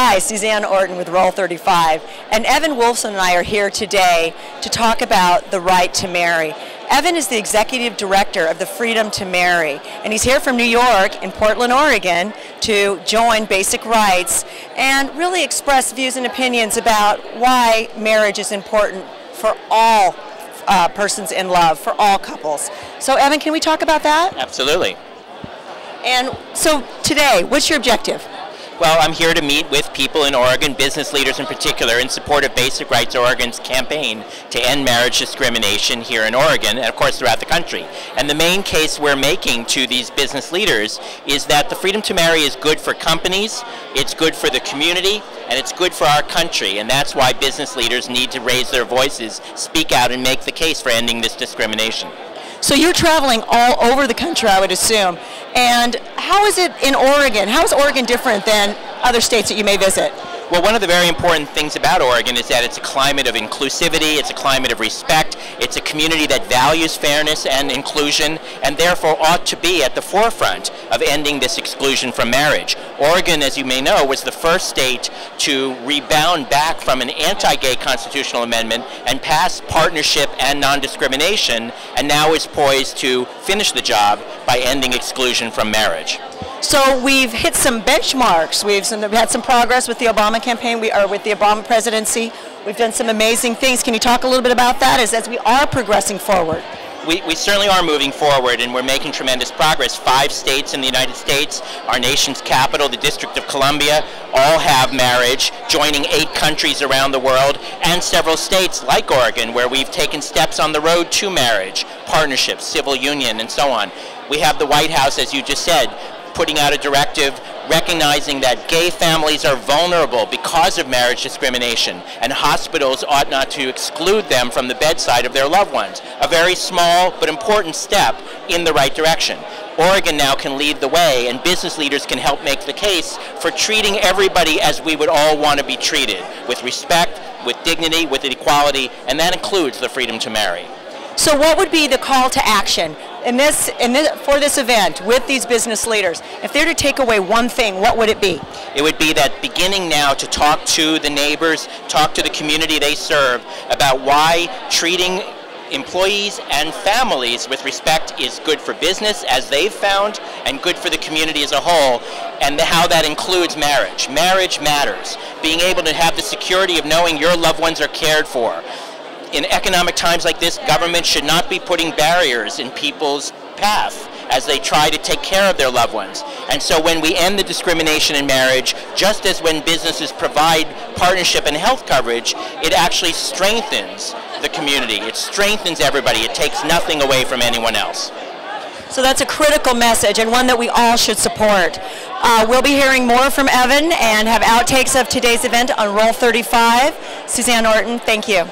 Hi, Susanne Orton with Roll 35, and Evan Wolfson and I are here today to talk about the right to marry. Evan is the executive director of the Freedom to Marry, and he's here from New York in Portland, Oregon to join Basic Rights and really express views and opinions about why marriage is important for all persons in love, for all couples. So Evan, can we talk about that? Absolutely. And so today, what's your objective? Well, I'm here to meet with people in Oregon, business leaders in particular, in support of Basic Rights Oregon's campaign to end marriage discrimination here in Oregon and, of course, throughout the country. And the main case we're making to these business leaders is that the freedom to marry is good for companies, it's good for the community, and it's good for our country. And that's why business leaders need to raise their voices, speak out, and make the case for ending this discrimination. So you're traveling all over the country, I would assume. And how is it in Oregon? How is Oregon different than other states that you may visit? Well, one of the very important things about Oregon is that it's a climate of inclusivity, it's a climate of respect, it's a community that values fairness and inclusion, and therefore ought to be at the forefront of ending this exclusion from marriage. Oregon, as you may know, was the first state to rebound back from an anti-gay constitutional amendment and pass partnership and non-discrimination, and now is poised to finish the job by ending exclusion from marriage. So we've hit some benchmarks. We've had some progress with the Obama campaign, with the Obama presidency. We've done some amazing things. Can you talk a little bit about that as we are progressing forward? We certainly are moving forward, and we're making tremendous progress. 5 states in the United States, our nation's capital, the District of Columbia, all have marriage, joining 8 countries around the world, and several states like Oregon, where we've taken steps on the road to marriage, partnerships, civil union, and so on. We have the White House, as you just said, putting out a directive recognizing that gay families are vulnerable because of marriage discrimination, and hospitals ought not to exclude them from the bedside of their loved ones. A very small but important step in the right direction. Oregon now can lead the way, and business leaders can help make the case for treating everybody as we would all want to be treated, with respect, with dignity, with equality, and that includes the freedom to marry. So what would be the call to action for this event with these business leaders? If they're to take away one thing, what would it be? It would be that beginning now to talk to the neighbors, talk to the community they serve about why treating employees and families with respect is good for business, as they've found, and good for the community as a whole, and how that includes marriage. Marriage matters. Being able to have the security of knowing your loved ones are cared for. In economic times like this, government should not be putting barriers in people's path as they try to take care of their loved ones. And so when we end the discrimination in marriage, just as when businesses provide partnership and health coverage, it actually strengthens the community. It strengthens everybody. It takes nothing away from anyone else. So that's a critical message, and one that we all should support. We'll be hearing more from Evan and have outtakes of today's event on Roll 35. Susanne Orton, thank you.